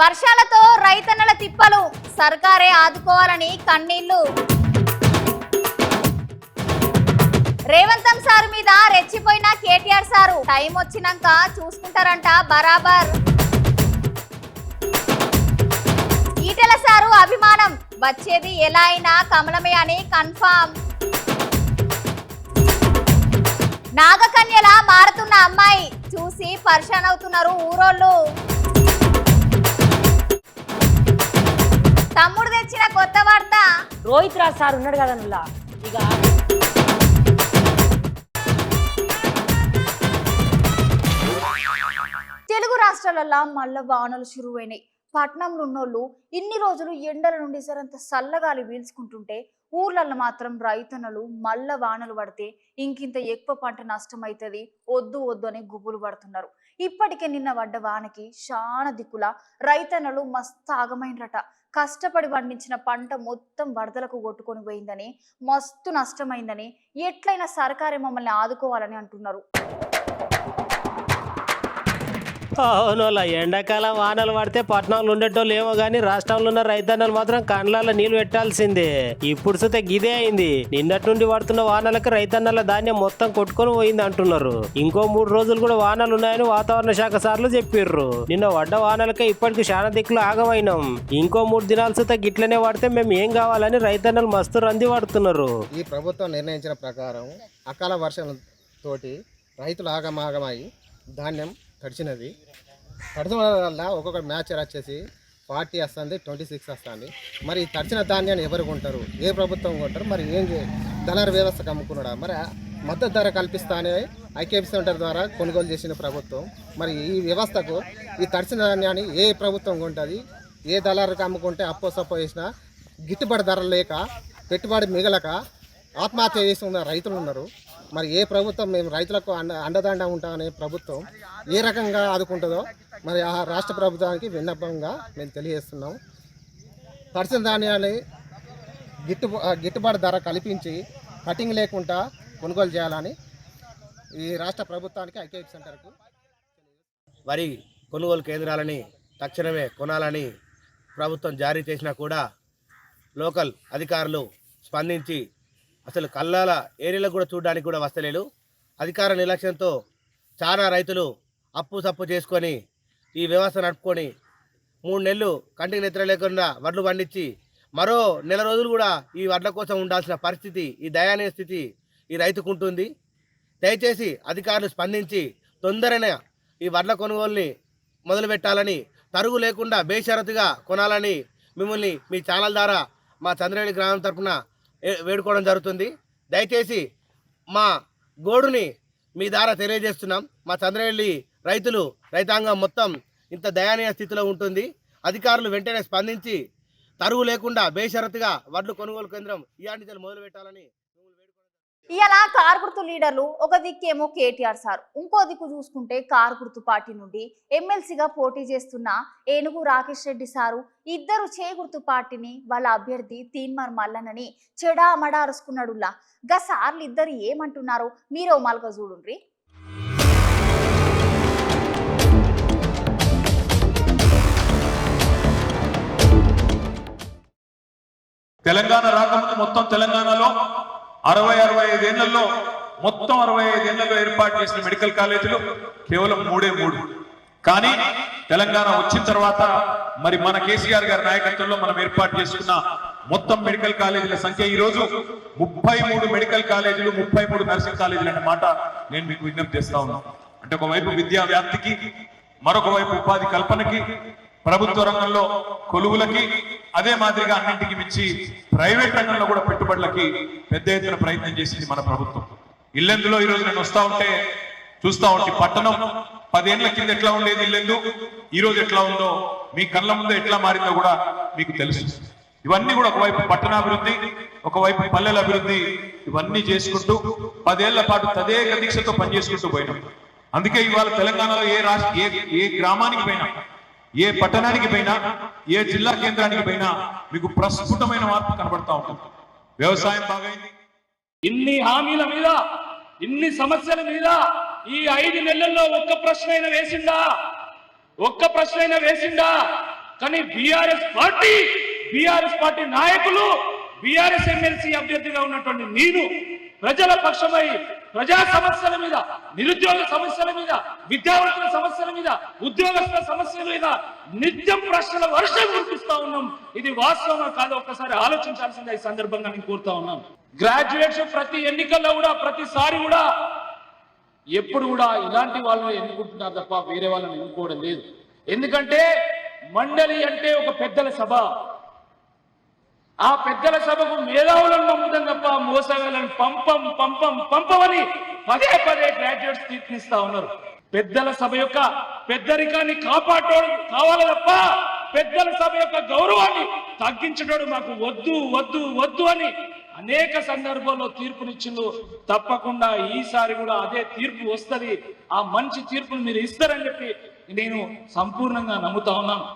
వర్షాలతో రైతన్నల తిప్పలు సర్కారే ఆదుకోవాలని కన్నీళ్లు. రేవంతం సారు మీద రెచ్చిపోయిన కేటీఆర్ సారు టైం వచ్చినాక చూసుకుంటారంట బరాబర్. ఈటెల సారు అభిమానం వచ్చేది ఎలా అయినా కమలమే అని కన్ఫామ్. నాగకన్యలా మారుతున్న అమ్మాయి చూసి పరిశాన్ అవుతున్నారు ఊరోళ్ళు. తమ్ముడు తెచ్చిన కొత్త వార్త. రోహిత్ రాజ్ సార్ ఉన్నాడు కదా నువ్వు ఇక తెలుగు రాష్ట్రాలలో మళ్ళా వానలు శురువైనాయి. పట్నంలో ఉన్నోళ్ళు ఇన్ని రోజులు ఎండల నుండి సరంత చల్లగాలి వీల్చుకుంటుంటే ఊర్లలో మాత్రం రైతన్నలు మళ్ళా వానలు పడితే ఇంకింత ఎక్కువ పంట నష్టం అవుతుంది వద్దు వద్దు అని గుబులు పడుతున్నారు. ఇప్పటికే నిన్న పడ్డ వానకి చాలా దిక్కుల రైతన్నలు మస్తు ఆగమైనరట. కష్టపడి పండించిన పంట మొత్తం వరదలకు కొట్టుకొని పోయిందని, మస్తు నష్టమైందని, ఎట్లయినా సర్కారే మమ్మల్ని ఆదుకోవాలని అంటున్నారు. అవునోలా ఎండాకాలం వానలు పడితే పట్టణంలో ఉండేటోళ్ళు ఏమో గానీ రాష్ట్రంలో ఉన్న రైతన్నలు మాత్రం కండ్లాల నీళ్లు పెట్టాల్సిందే. ఇప్పుడు సుతే గిదే అయింది. నిన్నటి నుండి పడుతున్న వానలకు రైతన్నల ధాన్యం మొత్తం కొట్టుకొని పోయింది అంటున్నారు. ఇంకో 3 రోజులు కూడా వానలు ఉన్నాయని వాతావరణ శాఖ సార్లు చెప్పిర్రు. నిన్న పడ్డ వానలకే ఇప్పటికి చాలా దిక్కులు ఆగమైనాం. ఇంకో 3 దినాల సుతే గిట్లనే పడితే మేము ఏం కావాలని రైతన్నలు మస్తు రంది పడుతున్నారు. ఈ ప్రభుత్వం నిర్ణయించిన ప్రకారం అకాల వర్షంతోటి రైతులు ఆగమాగమై ధాన్యం తడిచినది. తడిచిన వల్ల ఒక్కొక్క మ్యాచ్ వచ్చేసి 40 వస్తుంది, 26 వస్తుంది. మరి తడిచిన ధాన్యాన్ని ఎవరు కొంటారు? ఏ ప్రభుత్వం కొంటారు? మరి ఏం దళారు వ్యవస్థకు అమ్ముకున్నాడా? మరి మద్దతు ధర కల్పిస్తానే ఐకేపీ సెంటర్ ద్వారా కొనుగోలు చేసిన ప్రభుత్వం. మరి ఈ వ్యవస్థకు ఈ తడిచిన ధాన్యాన్ని ఏ ప్రభుత్వం కొంటుంది? ఏ దళారుకు అమ్ముకుంటే అప్పో సప్పో చేసినా గిట్టుబాటు ధర లేక పెట్టుబడి మిగలక ఆత్మహత్య చేస్తున్న రైతులు ఉన్నారు. మరి ఏ ప్రభుత్వం మేము రైతులకు అండదండ ఉంటామనే ప్రభుత్వం ఏ రకంగా ఆదుకుంటుందో మరి ఆ రాష్ట్ర ప్రభుత్వానికి విన్నపంగా మేము తెలియజేస్తున్నాం. తడిసిన ధాన్యాన్ని గిట్టుబాటు ధర కల్పించి కటింగ్ లేకుండా కొనుగోలు చేయాలని ఈ రాష్ట్ర ప్రభుత్వానికి ఐకేపీ సెంటర్కు వరి కొనుగోలు కేంద్రాలని తక్షణమే కొనాలని ప్రభుత్వం జారీ చేసినా కూడా లోకల్ అధికారులు స్పందించి అసలు కల్లాల ఏరియాలకు కూడా చూడడానికి కూడా వస్తలేరు. అధికార నిర్లక్ష్యంతో చాలా రైతులు అప్పు సప్పు చేసుకొని ఈ వ్యవస్థ నడుపుకొని 3 నెలలు కంటికి నిద్ర లేకుండా వడ్లు పండించి మరో నెల రోజులు కూడా ఈ వడ్ల కోసం ఉండాల్సిన పరిస్థితి, ఈ దయనీయ స్థితి ఈ రైతుకు ఉంటుంది. దయచేసి అధికారులు స్పందించి తొందరగా ఈ వడ్ల కొనుగోలుని మొదలుపెట్టాలని, తరుగు లేకుండా బేషరతుగా కొనాలని మిమ్మల్ని మీ ఛానల్ ద్వారా మా చంద్రవేలి గ్రామం తరఫున వేడుకోవడం జరుగుతుంది. దయచేసి మా గోడుని మీ ద్వారా తెలియజేస్తున్నాం. మా చంద్రవేలి రైతాంగం మొత్తం ఇంత దయనీయ స్థితిలో ఉంటుంది. అధికారులు వెంటనే స్పందించి తరువు లేకుండా బేషరతుగా వడ్లు కొనుగోలు కేంద్రం ఇయాటి మొదలు పెట్టాలని. ఇలా కారు గుర్తు లీడర్లు ఒక దిక్కేమో కేటీఆర్ సార్, ఇంకో దిక్కు చూసుకుంటే కారు గుర్తు పార్టీ నుండి ఎమ్మెల్సీగా పోటీ చేస్తున్న ఏనుగు రాకేష్ రెడ్డి సారు ఇద్దరు చేగుర్తు పార్టీని వాళ్ళ అభ్యర్థి తీన్మార్ మల్లన్నని చెడామడా అరుసుకున్నాడులా. గా సార్లు ఇద్దరు ఏమంటున్నారో మీరో మల్గా చూడుండ్రి. తెలంగాణ రాకముందు మొత్తం తెలంగాణలో 60-65 ఏళ్లలో మొత్తం 65 ఏళ్లలో ఏర్పాటు చేసిన మెడికల్ కాలేజీలు కేవలం 3 కానీ తెలంగాణ వచ్చిన తర్వాత మరి మన కేసీఆర్ గారి నాయకత్వంలో మనం ఏర్పాటు చేసుకున్న మొత్తం మెడికల్ కాలేజీల సంఖ్య ఈ రోజు 33 మెడికల్ కాలేజీలు, 33 నర్సింగ్ కాలేజీలు అన్నమాట నేను మీకు విజ్ఞప్తి చేస్తా ఉన్నాను. అంటే ఒకవైపు విద్యా వ్యాప్తికి, మరొక వైపు ఉపాధి కల్పనకి, ప్రభుత్వ రంగంలో కొలువులకి, అదే మాదిరిగా అన్నింటికి మించి ప్రైవేట్ రంగంలో కూడా పెట్టుబడులకి పెద్ద ఎత్తున ప్రయత్నం చేసింది మన ప్రభుత్వం. ఇల్లెందులో ఈరోజు నేను వస్తా ఉంటే చూస్తా ఉంటే పట్టణం 10 ఏళ్ల కింద ఎట్లా ఉండేది ఇల్లెందు, ఈ రోజు ఎట్లా ఉందో, మీ కళ్ళ ముందు ఎట్లా మారిందో కూడా మీకు తెలుసు. ఇవన్నీ కూడా ఒకవైపు పట్టణాభివృద్ధి, ఒకవైపు పల్లెల అభివృద్ధి, ఇవన్నీ చేసుకుంటూ 10 ఏళ్ల పాటు తదేక దీక్షతో పనిచేసుకుంటూ పోయినాం. అందుకే ఇవాళ తెలంగాణలో ఏ గ్రామానికి పోయినా, ఏ పట్టణానికి పోయినా, ఏ జిల్లా కేంద్రానికి పోయినా మీకు ప్రస్ఫుటమైన మార్పు కనబడతా ఉంటుంది. వ్యవసాయం బాగైంది. ఇన్ని హామీల మీద, ఇన్ని సమస్యల మీద ఈ 5 నెలల్లో ఒక్క ప్రశ్న అయినా వేసిందా? కానీ బీఆర్ఎస్ పార్టీ నాయకులు, బీఆర్ఎస్ ఎమ్మెల్సీ అభ్యర్థిగా ఉన్నటువంటి నేను ప్రజల పక్షమై ప్రజా సమస్యల మీద, నిరుద్యోగ సమస్యల మీద, విద్యావంతుల సమస్యల మీద, ఉద్యోగస్తుల సమస్యల మీద నిత్యం ప్రశ్నల వర్షం కురిపిస్తా ఉన్నాం. ఇది వాస్తవమా కాదో ఒక్కసారి ఆలోచించాల్సిందే ఈ సందర్భంగా నేను కోరుతా ఉన్నాను. గ్రాడ్యుయేట్స్ ప్రతి ఎన్నికల్లో కూడా, ప్రతిసారి కూడా, ఎప్పుడు కూడా ఇలాంటి వాళ్ళని ఎన్నుకుంటున్నారు తప్ప వేరే వాళ్ళని ఎన్నుకోవడం లేదు. ఎందుకంటే మండలి అంటే ఒక పెద్దల సభ. ఆ పెద్దల సభకు మేధావులను పంపుతాం తప్ప మోసగాళ్ళని పంపమని పదే గ్రాడ్యుయేట్స్ తీర్పిస్తా ఉన్నారు. పెద్దల సభ యొక్క పెద్దరికాన్ని కాపాడటం కావాలి తప్ప పెద్దల సభ యొక్క గౌరవాన్ని తగ్గించడం మాకు వద్దు అని అనేక సందర్భాల్లో తీర్పునిచ్చిండు. తప్పకుండా ఈసారి కూడా అదే తీర్పు వస్తుంది. ఆ మంచి తీర్పును మీరు ఇస్తారని చెప్పి నేను సంపూర్ణంగా నమ్ముతా ఉన్నాను.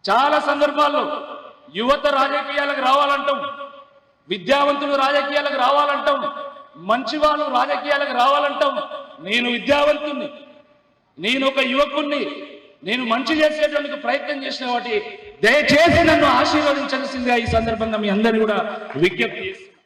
చాలా సందర్భాల్లో యువత రాజకీయాలకు రావాలంటాం, విద్యావంతులు రాజకీయాలకు రావాలంటాం, మంచి వాళ్ళు రాజకీయాలకు రావాలంటాం. నేను విద్యావంతుణ్ణి, నేను ఒక యువకుణ్ణి, నేను మంచి చేసేటువంటి ప్రయత్నం చేసిన వాటి దయచేసి నన్ను ఆశీర్వదించాల్సిందిగా ఈ సందర్భంగా మీ అందరినీ కూడా విజ్ఞప్తి చేస్తున్నాను.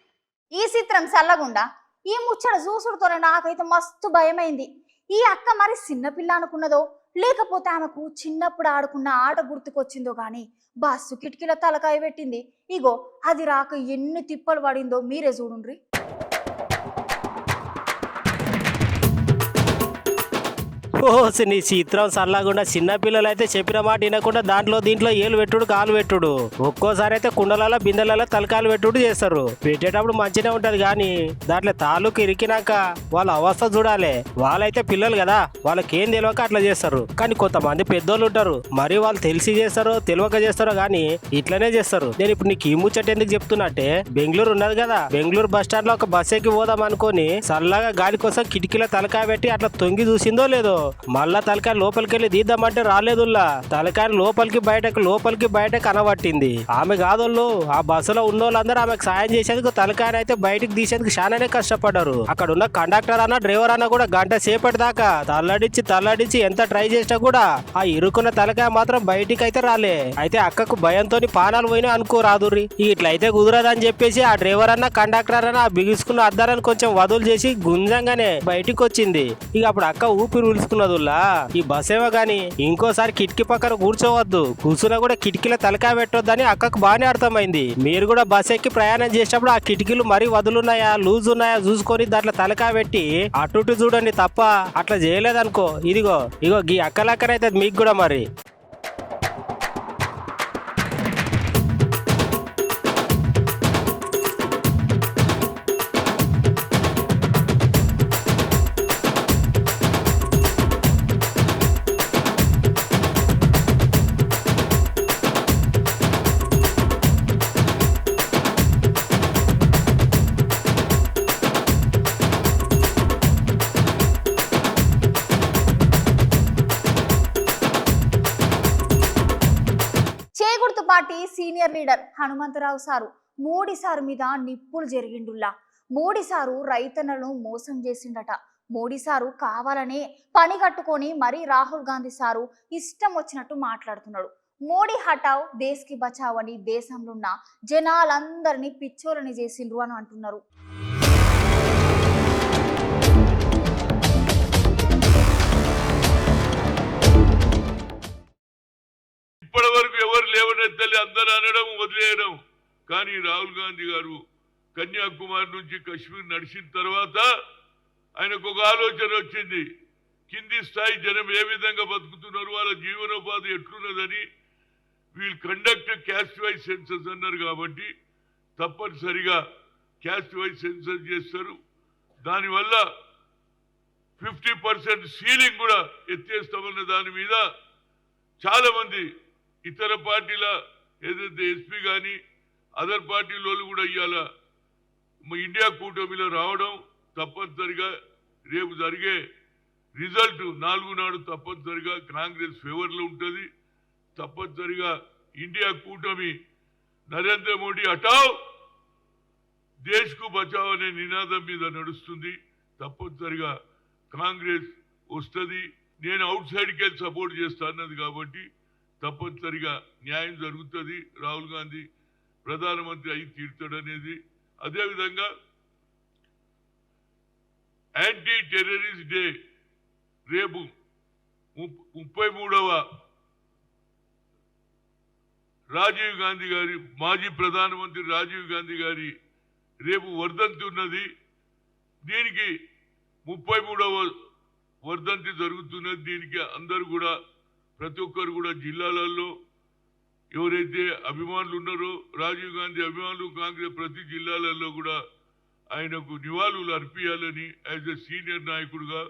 ఈ చిత్రం చల్లగుండా ఈ ముచ్చట చూసుడుతోనే నాకైతే మస్తు భయమైంది. ఈ అక్క మరి చిన్నపిల్ల అనుకున్నదో లేకపోతే ఆమెకు చిన్నప్పుడు ఆడుకున్న ఆట గుర్తుకొచ్చిందో గాని బస్సు కిటికీల తలకాయ పెట్టింది. ఇగో అది రాక ఎన్ని తిప్పలు పడిందో మీరే చూడుండ్రి. ఓసి నీ చిత్రం సల్లాగుండా చిన్నపిల్లలు అయితే చెప్పిన మాట వినకుండా దీంట్లో ఏలు పెట్టుడు కాలు పెట్టుడు, ఒక్కోసారి అయితే కుండలలో బిందెలలో తలకాయలు పెట్టుడు చేస్తారు. పెట్టేటప్పుడు మంచిగా ఉంటది కానీ దాంట్లో తాలూకు ఇరికినాక వాళ్ళ అవస్థ చూడాలి. వాళ్ళైతే పిల్లలు కదా, వాళ్ళకేం తెలియక అట్లా చేస్తారు. కానీ కొంతమంది పెద్దోళ్ళు ఉంటారు, మరి వాళ్ళు తెలిసి చేస్తారో తెలియక చేస్తారో కానీ ఇట్లనే చేస్తారు. నేను ఇప్పుడు నీకు ఈ ముచ్చట ఎందుకు చెప్తున్నట్టే, బెంగళూరు ఉన్నది కదా, బెంగళూరు బస్ స్టాండ్ లో ఒక బస్ ఎక్కి పోదాం అనుకొని చల్లగా గాలి కోసం కిటికీలో తలకాయ పెట్టి అట్లా తొంగి చూసిందో లేదో, మళ్ళా తలకాయ లోపలికి వెళ్ళి తీద్దామంటే రాలేదుల్లా. తలకాయ లోపలికి బయటకు అనబట్టింది. ఆమె కాదోళ్ళు, ఆ బస్సులో ఉన్న వాళ్ళందరూ ఆమెకు సాయం చేసేందుకు తలకాయ అయితే బయటకు తీసేందుకు చాలానే కష్టపడ్డారు. అక్కడ ఉన్న కండక్టర్ అన్న డ్రైవర్ అన్న కూడా గంట సేపటి దాకా తల్లడించి ఎంత ట్రై చేసినా కూడా ఆ ఇరుకున్న తలకాయ మాత్రం బయటికి అయితే రాలే. అయితే అక్కకు భయంతో పానాలు పోయినా అనుకోరాదుర్రి. ఇట్లయితే కుదరదని చెప్పేసి ఆ డ్రైవర్ అన్న కండక్టర్ అన్న బిగుసుకున్న అద్దాలను కొంచెం వదులు చేసి గుంజంగానే బయటికి వచ్చింది. ఇక అప్పుడు అక్క ఊపిరి ఉలుసుకున్నదుల్లా. ఈ బస్ ఏమో గాని ఇంకోసారి కిటికీ పక్కన కూర్చోవద్దు, కూర్చున్నా కూడా కిటికీలో తలకాయ పెట్టొద్దని అక్కకు బాగానే అర్థమైంది. మీరు కూడా బస్ ఎక్కి ప్రయాణం చేసేటప్పుడు ఆ కిటికీలు మరీ వదులున్నాయా లూజ్ ఉన్నాయా చూసుకొని దాంట్లో తలకాయ పెట్టి అటు చూడండి తప్ప అట్లా చేయలేదనుకో ఇదిగో ఈ అక్కలక్కనైతే మీకు కూడా మరి. Party senior leader Hanumantharao sir Modi sir మీద నిప్పులు జరిగిండుల్లా. మోడీ సారు రైతన్నలను మోసం చేసిండట. మోడీ సారు కావాలనే పని కట్టుకొని మరీ రాహుల్ గాంధీ సారు ఇష్టం వచ్చినట్టు మాట్లాడుతున్నాడు. మోడీ హటావ్ దేశ్ కి బచావ్ అని దేశంలో ఉన్న జనాలందరినీ పిచ్చోలని చేసిండ్రు అని అంటున్నారు. ఇప్పటి వరకు ఎవరు లేవనెత్తలే, అందరూ అనడం వదిలేయడం. కానీ రాహుల్ గాంధీ గారు కన్యాకుమారి నుంచి కశ్మీర్ నడిచిన తర్వాత ఆయనకు ఒక ఆలోచన వచ్చింది. కింది స్థాయి జనం ఏ విధంగా బతుకుతున్నారు, వాళ్ళ జీవనోపాధి ఎట్లున్నదని. వీళ్ళు కండక్ట్ క్యాస్ట్ వైజ్ సెన్సస్ అన్నారు కాబట్టి తప్పనిసరిగా క్యాస్ట్ వైజ్ సెన్సస్ చేస్తారు. దానివల్ల 50% సీలింగ్ కూడా ఎత్తేస్తామన్న దాని మీద చాలా మంది ఇతర పార్టీల ఏదైతే ఎస్పీ కానీ అదర్ పార్టీల కూడా ఇవాళ ఇండియా కూటమిలో రావడం తప్పనిసరిగా రేపు జరిగే రిజల్ట్ 4 నాడు తప్పనిసరిగా కాంగ్రెస్ ఫేవర్లో ఉంటుంది. తప్పనిసరిగా ఇండియా కూటమి నరేంద్ర మోడీ హటావ్ దేశ్ కు బచావ్ అనే నినాదం మీద నడుస్తుంది. తప్పనిసరిగా కాంగ్రెస్ వస్తుంది. నేను అవుట్ సైడ్కి వెళ్ళి సపోర్ట్ చేస్తా అన్నది కాబట్టి తప్పనిసరిగా న్యాయం జరుగుతుంది. రాహుల్ గాంధీ ప్రధానమంత్రి అయి తీర్చాడనేది. అదేవిధంగా యాంటీ టెర్రరిస్ట్ డే రేపు 33వ రాజీవ్ గాంధీ గారి, మాజీ ప్రధానమంత్రి రాజీవ్ గాంధీ గారి రేపు వర్ధంతి ఉన్నది. దీనికి 33వ వర్ధంతి జరుగుతున్నది. దీనికి అందరూ కూడా, ప్రతి ఒక్కరు కూడా జిల్లాలలో ఎవరైతే అభిమానులు ఉన్నారో, రాజీవ్ గాంధీ అభిమానులు, కాంగ్రెస్ ప్రతి జిల్లాలలో కూడా ఆయనకు నివాళులు అర్పించాలని యాజ్ ఎ సీనియర్ నాయకుడుగా,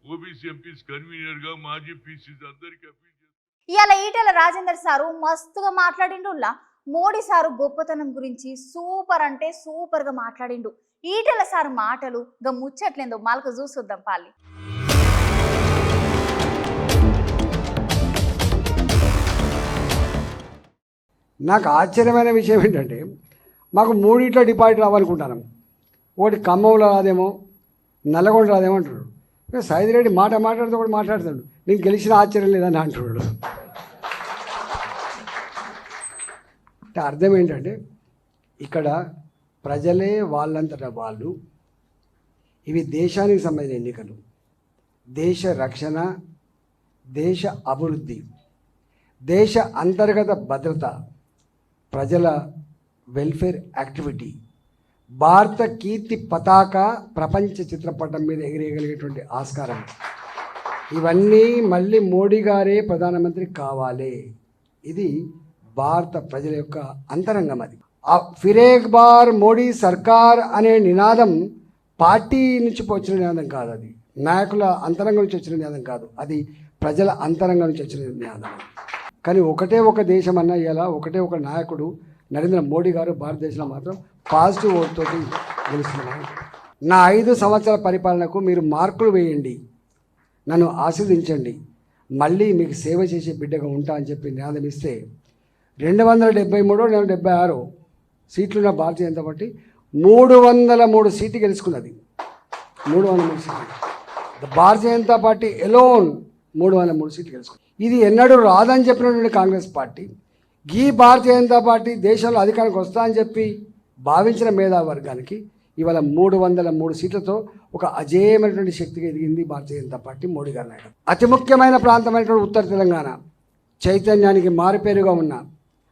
ఓబీసీ ఎంపీస్ కన్వీనర్గా, మాజీ పీసీస్ అందరికీ అప్పీల్ చేస్తారు. ఇవాళ ఈటెల రాజేందర్ సారు మస్తుగా మాట్లాడిండుల్లా. మోడీ సారు గొప్పతనం గురించి సూపర్ అంటే సూపర్ గా మాట్లాడిండు. ఈటెల సారు మాటలు గా ముచ్చట్లేందో మాలకు చూసొద్దాం పాలి. నాకు ఆశ్చర్యమైన విషయం ఏంటంటే, మాకు 3 డిపాజిట్ రావాలనుకుంటాను. ఒకటి ఖమ్మంలో రాదేమో, నల్లగొండ రాదేమో అంటున్నాడు. సైదిరెడ్డి మాట్లాడితే కూడా మాట్లాడుతాడు, నీకు గెలిచిన ఆశ్చర్యం లేదని అంటున్నాడు. అంటే అర్థం ఏంటంటే, ఇక్కడ ప్రజలే వాళ్ళంతటా వాళ్ళు, ఇవి దేశానికి సంబంధించిన ఎన్నికలు, దేశ రక్షణ, దేశ అభివృద్ధి, దేశ అంతర్గత భద్రత, ప్రజల వెల్ఫేర్ యాక్టివిటీ, భారత కీర్తి పతాక ప్రపంచ చిత్రపటం మీద ఎగిరేయగలిగేటువంటి ఆస్కారం, ఇవన్నీ మళ్ళీ మోడీ గారే ప్రధానమంత్రి కావాలి. ఇది భారత ప్రజల యొక్క అంతరంగం. అది ఫిరేక్ బార్ మోడీ సర్కార్ అనే నినాదం పార్టీ నుంచి వచ్చిన నినాదం కాదు, అది నాయకుల అంతరంగం నుంచి వచ్చిన నినాదం కాదు, అది ప్రజల అంతరంగం నుంచి వచ్చిన నినాదం. కానీ ఒకటే ఒక దేశం అన్న ఇలా ఒకటే ఒక నాయకుడు నరేంద్ర మోడీ గారు భారతదేశంలో మాత్రం పాజిటివ్ ఓటుతో గెలుస్తున్నారు. నా 5 సంవత్సరాల పరిపాలనకు మీరు మార్కులు వేయండి, నన్ను ఆశీర్వదించండి, మళ్ళీ మీకు సేవ చేసే బిడ్డగా ఉంటా అని చెప్పి నినాదం ఇస్తే 273 276 సీట్లున్న భారతీయ జనతా పార్టీ 303 సీట్లు గెలుచుకున్నది. 303 సీట్లు. భారతీయ జనతా పార్టీ ఎలోన్ 303 సీట్లు గెలుచుకుంది. ఇది ఎన్నడూ రాదని చెప్పినటువంటి కాంగ్రెస్ పార్టీ, ఈ భారతీయ జనతా పార్టీ దేశంలో అధికారానికి వస్తా అని చెప్పి భావించిన మేధావర్గానికి ఇవాళ 303 సీట్లతో ఒక అజేయమైనటువంటి శక్తిగా ఎదిగింది భారతీయ జనతా పార్టీ మోడీ గారి నాయకత్వం. అతి ముఖ్యమైన ప్రాంతమైనటువంటి ఉత్తర తెలంగాణ, చైతన్యానికి మారుపేరుగా ఉన్న,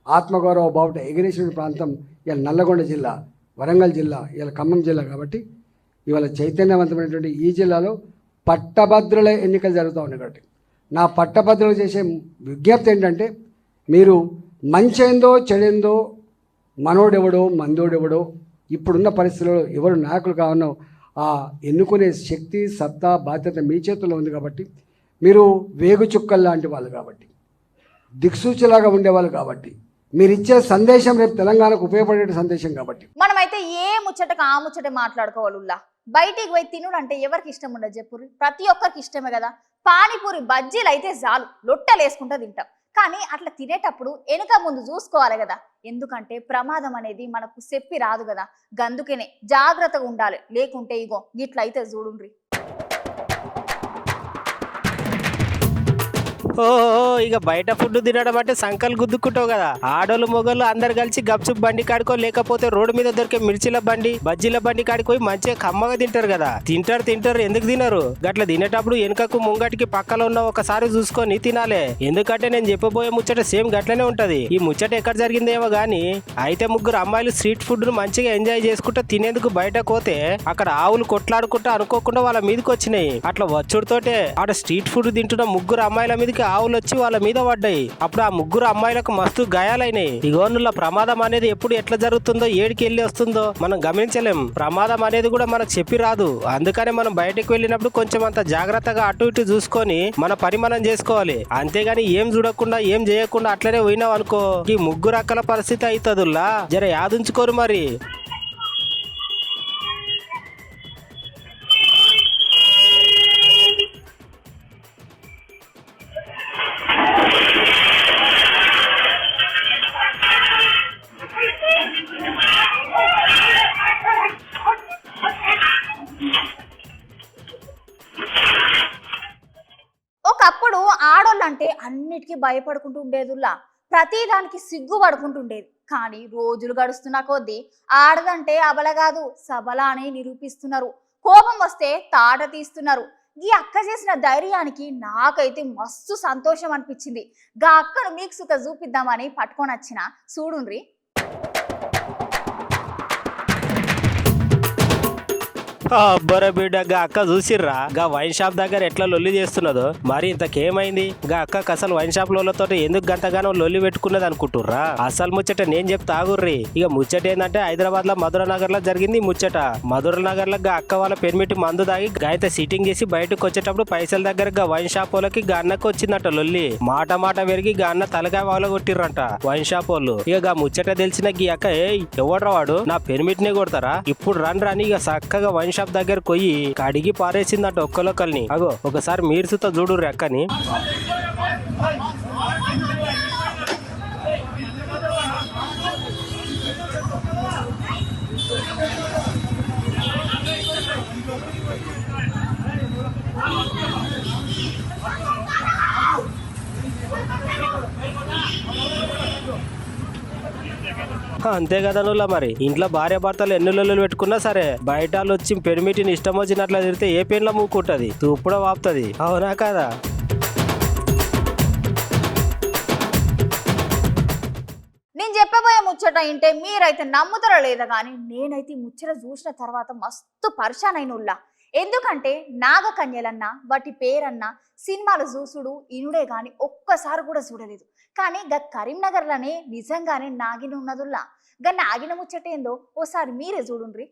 ఆత్మగౌరవ బావుట ఎగిరేసిన ప్రాంతం ఇవాళ నల్లగొండ జిల్లా, వరంగల్ జిల్లా, ఇవాళ ఖమ్మం జిల్లా. కాబట్టి ఇవాళ చైతన్యవంతమైనటువంటి ఈ జిల్లాలో పట్టభద్రుల ఎన్నికలు జరుగుతూ ఉన్నాయి. కాబట్టి నా పట్టభద్రులు చేసే విజ్ఞప్తి ఏంటంటే, మీరు మంచేందో చెడేందో, మనోడెవడో మందోడెవడో, ఇప్పుడున్న పరిస్థితుల్లో ఎవరు నాయకులు కావనో ఆ ఎన్నుకునే శక్తి, సత్తా, బాధ్యత మీ చేతుల్లో ఉంది. కాబట్టి మీరు వేగు చుక్కలు లాంటి వాళ్ళు, కాబట్టి దిక్సూచిలాగా ఉండేవాళ్ళు, కాబట్టి మీరు ఇచ్చే సందేశం రేపు తెలంగాణకు ఉపయోగపడే సందేశం. కాబట్టి మనమైతే ఏ ముచ్చటకు ఆ ముచ్చట మాట్లాడుకోవాలుల్లా. బయటికి పోయి తినుడు అంటే ఎవరికి ఇష్టం ఉండదు చెప్పుర్రి? ప్రతి ఒక్కరికి ఇష్టమే కదా. పానీపూరి, బజ్జీలు అయితే చాలు లొట్టలు వేసుకుంటూ తింటాం. కానీ అట్లా తినేటప్పుడు వెనుక ముందు చూసుకోవాలి కదా, ఎందుకంటే ప్రమాదం అనేది మనకు చెప్పి రాదు కదా. గందుకనే జాగ్రత్తగా ఉండాలి, లేకుంటే ఇగో గిట్లయితే చూడుండ్రి. ఇక బయట ఫుడ్ తినడం అంటే సంకలు గుద్దుకుంటావు కదా. ఆడోళ్ళు మొగోళ్ళు అందరు కలిసి గప్చుప్ బండి కాడుకో, లేకపోతే రోడ్డు మీద దొరికే మిర్చిల బండి, బజ్జీల బండి కాడిపోయి మంచిగా కమ్మగా తింటారు కదా. తింటారు ఎందుకు తినరు? గట్ల తినేటప్పుడు వెనుకకు ముంగటికి పక్కలో ఉన్న ఒకసారి చూసుకొని తినాలే. ఎందుకంటే నేను చెప్పబోయే ముచ్చట సేమ్ గట్లనే ఉంటది. ఈ ముచ్చట ఎక్కడ జరిగిందేమో గానీ, అయితే 3 అమ్మాయిలు స్ట్రీట్ ఫుడ్ ను మంచిగా ఎంజాయ్ చేసుకుంటూ తినేందుకు బయటకు పోతే అక్కడ ఆవులు కొట్లాడుకుంటూ అనుకోకుండా వాళ్ళ మీదకి వచ్చినాయి. అట్లా వచ్చుడుతోటే ఆడ స్ట్రీట్ ఫుడ్ తింటున్న 3 అమ్మాయిల మీదకి ఆవులు వచ్చి వాళ్ళ మీద పడ్డాయి. అప్పుడు ఆ 3 అమ్మాయిలకు మస్తు గాయాలైనాయి. ఇగోనుల ప్రమాదం అనేది ఎప్పుడు ఎట్లా జరుగుతుందో, ఏడికి వెళ్ళి వస్తుందో మనం గమనించలేం. ప్రమాదం అనేది కూడా మనకు చెప్పి రాదు. అందుకనే మనం బయటకు వెళ్ళినప్పుడు కొంచెం అంత జాగ్రత్తగా అటు ఇటు చూసుకొని మన పని మనం చేసుకోవాలి. అంతేగాని ఏం చూడకుండా ఏం చేయకుండా అట్లనే పోయినావు అనుకో, ఈ 3 రకాల పరిస్థితి అవుతుందిలా. జర యాదుంచుకోరు మరి. అంటే అన్నిటికీ భయపడుకుంటూ ఉండేదిలా, ప్రతి దానికి సిగ్గు పడుకుంటుండేది. కానీ రోజులు గడుస్తున్న కొద్దీ ఆడదంటే అబల కాదు సబల అని నిరూపిస్తున్నారు. కోపం వస్తే తాట తీస్తున్నారు. ఈ అక్క చేసిన ధైర్యానికి నాకైతే మస్తు సంతోషం అనిపించింది. గా అక్కను మీకు సుఖ చూపిద్దామని పట్టుకొని వచ్చిన చూడుండ్రి. అబ్బర బిడ్డ, గా అక్క చూసిర్రా గా వైన్ షాప్ దగ్గర ఎట్లా లొల్లి చేస్తున్నదో. మరి ఇంతకేమైంది? గా అక్కకు అసలు వైన్ షాప్ లతో ఎందుకు గంతగానో లొల్లి పెట్టుకున్నది అనుకుంటుర్రా? అసలు ముచ్చట నేను చెప్తా ఆగుర్రి. ఇక ముచ్చట ఏంటంటే హైదరాబాద్ లో మధుర నగర్ లో జరిగింది ముచ్చట. మధుర నగర్ లో గా అక్క వాళ్ళ పెర్మిట్ మందు దాగి గాయత సిట్టింగ్ చేసి బయటకు వచ్చేటప్పుడు పైసల దగ్గర గా వైన్ షాప్ వాళ్ళకి గా అన్నకు వచ్చిందట లొల్లి. మాట మాట పెరిగి గా అన్న తలకాయ వాళ్ళ కొట్టిర్రంట వైన్ షాప్ వాళ్ళు. ఇక గా ముచ్చట తెలిసిన గీ అక్క, ఎవడ్రా వాడు, నా పెర్మిట్ ని కొడతారా, ఇప్పుడు రన్ రాని ఇక చక్కగా వైన్ షాప్ దగ్గర పోయి కడిగి పారేసిందట ఒక్కలొక్కల్ని. అగో ఒకసారి మీరు సుత చూడు అక్కని. అంతే కదా నువ్వులా, మరి ఇంట్లో భార్య భర్తలు ఎన్ని లొల్లులు పెట్టుకున్నా సరే బయట వచ్చి పెర్మిటిని ఇష్టం వచ్చినట్లు తిరిగితే ఏ పెన్లో మూకుంటది, తూపుడ వాపుతుంది. అవునా కదా? నేను చెప్పబోయే ముచ్చట ఇంటే మీరైతే నమ్ముతారో లేదా కానీ నేనైతే ముచ్చట చూసిన తర్వాత మస్తు పరిశాన్ అయిన. ఎందుకంటే నాగకన్యలన్నా వాటి పేరన్నా సినిమాలు చూసుడు ఇనుడే గాని ఒక్కసారి కూడా చూడలేదు. కానీ గా కరీంనగర్లోనే నిజంగానే నాగిన ఉన్నదుల్లా. గా నాగిన ముచ్చట ఏందో ఓసారి మీరే చూడుండ్రి.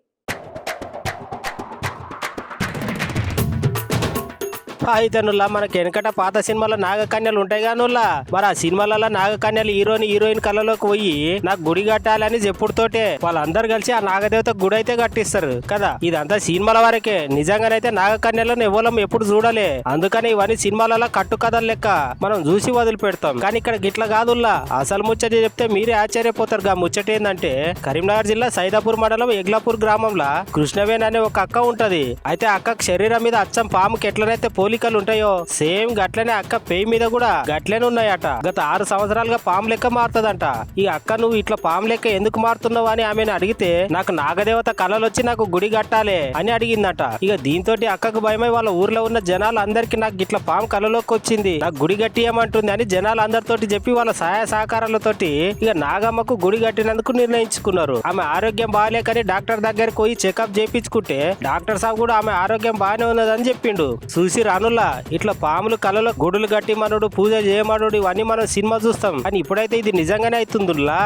అయితే నుల్లా మనకి వెనకట పాత సినిమాలో నాగకన్యలు ఉంటాయి కానీ నుల్లా, మరి ఆ సినిమాలలో నాగకన్యలు హీరోయిన్ కళ్ళలోకి పోయి నాకు గుడి కట్టాలని చెప్పుడుతోటే వాళ్ళందరూ కలిసి ఆ నాగదేవత గుడి అయితే కట్టిస్తారు కదా. ఇదంతా సినిమాల వరకే, నిజంగానైతే నాగకన్యలను ఎవరం ఎప్పుడు చూడలే. అందుకని ఇవన్నీ సినిమాలలో కట్టు కథలు లెక్క మనం చూసి వదిలిపెడతాం. కానీ ఇక్కడ గిట్ల కాదుల్లా. అసలు ముచ్చట చెప్తే మీరే ఆశ్చర్యపోతారు. గా ముచ్చట ఏంటంటే కరీంనగర్ జిల్లా సైదాపూర్ మండలం ఎగ్లాపూర్ గ్రామంలో కృష్ణవేణి అనే ఒక అక్క ఉంటది. అయితే అక్కకు శరీరం మీద అచ్చం పాముకి ఎట్లనైతే పోలికలు ఉంటాయో సేమ్ గట్లనే అక్క పేయి మీద కూడా గట్లనే ఉన్నాయట. గత 6 సంవత్సరాలుగా పాము లెక్క మారుతుందంట. ఈ అక్క నువ్వు ఇట్లా పాము లెక్క ఎందుకు మారుతున్నావు అని ఆమెను అడిగితే నాకు నాగదేవత కళలు వచ్చి నాకు గుడి కట్టాలి అని అడిగిందట. ఇక దీంతో అక్కకు భయమై వాళ్ళ ఊర్లో ఉన్న జనాలు అందరికి నాకు ఇట్లా పాము కళలోకి వచ్చింది, నాకు గుడి కట్టియమంటుంది అని జనాలు అందరితోటి చెప్పి వాళ్ళ సహాయ సహకారాలతోటి ఇక నాగమ్మకు గుడి కట్టినందుకు నిర్ణయించుకున్నారు. ఆమె ఆరోగ్యం బాగాలేకని డాక్టర్ దగ్గరికి పోయి చెకప్ చేయించుకుంటే డాక్టర్ సాబ్ కూడా ఆమె ఆరోగ్యం బాగానే ఉన్నదని చెప్పిండు. చూసి రానుల్లా ఇట్లా పాములు కళ్ళలో గుడులు గట్టి మనడు పూజ చేయమనుడు ఇవన్నీ మనం సినిమా చూస్తాం, కానీ ఇప్పుడైతే ఇది నిజంగానే అవుతుందిలా.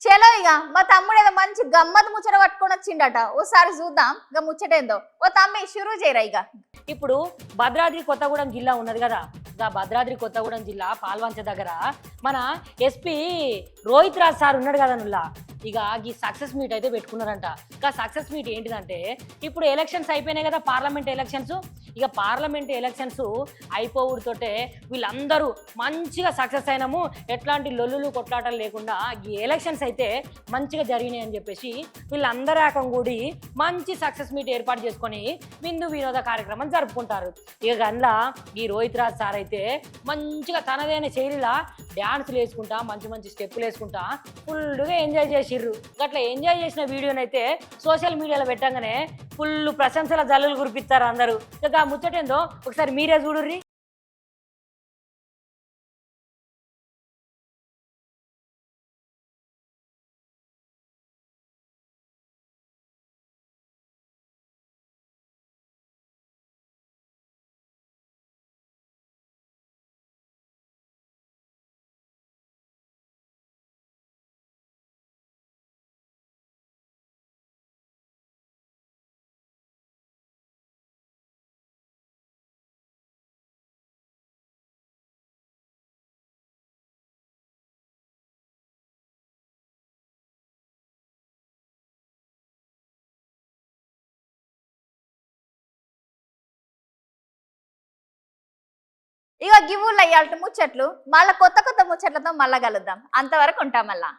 చలో ఇక మా తమ్ముడు ఏదో మంచి గమ్మత్ ముచ్చట పట్టుకొని వచ్చిండట, ఓసారి చూద్దాం గా ముచ్చటేందో. ఓ తమ్మి షురూ చేయరా. ఇక ఇప్పుడు భద్రాద్రి కొత్తగూడెం జిల్లా ఉన్నది కదా, గా భద్రాద్రి కొత్తగూడెం జిల్లా పాల్వంచ దగ్గర మన ఎస్పీ రోహిత్ రాజ్ సార్ ఉన్నాడు కదా నుల్లా. ఇక ఈ సక్సెస్ మీట్ అయితే పెట్టుకున్నారంట. ఇక సక్సెస్ మీట్ ఏంటిదంటే ఇప్పుడు ఎలక్షన్స్ అయిపోయినాయి కదా, పార్లమెంట్ ఎలక్షన్స్. ఇక పార్లమెంట్ ఎలక్షన్స్ అయిపోవుడితోటే వీళ్ళందరూ మంచిగా సక్సెస్ అయినాము, ఎట్లాంటి లొల్లులు కొట్లాటలు లేకుండా ఈ ఎలక్షన్స్ అయితే మంచిగా జరిగినాయి అని చెప్పేసి వీళ్ళందరూ ఏకం కూడి మంచి సక్సెస్ మీట్ ఏర్పాటు చేసుకొని విందు వినోద కార్యక్రమం జరుపుకుంటారు. ఇక అందులో ఈ రోహిత్ రాజ్ సార్ అయితే మంచిగా తనదైన శైలిలా డ్యాన్సులు వేసుకుంటా మంచి మంచి స్టెప్పులు వేసుకుంటా ఫుల్గా ఎంజాయ్ చేసిర్రు. అట్లా ఎంజాయ్ చేసిన వీడియోనైతే సోషల్ మీడియాలో పెట్టగానే ఫుల్ ప్రశంసల జల్లులు కురిపిస్తారు అందరూ. ఇక ముచ్చటేందో ఒకసారి మీరే చూడుర్రి. ఇక గివ్వులు అయ్యాల్ట ముచ్చట్లు మళ్ళా కొత్త కొత్త ముచ్చట్లతో మళ్ళా కలుద్దాం. అంతవరకు ఉంటాం మళ్ళా.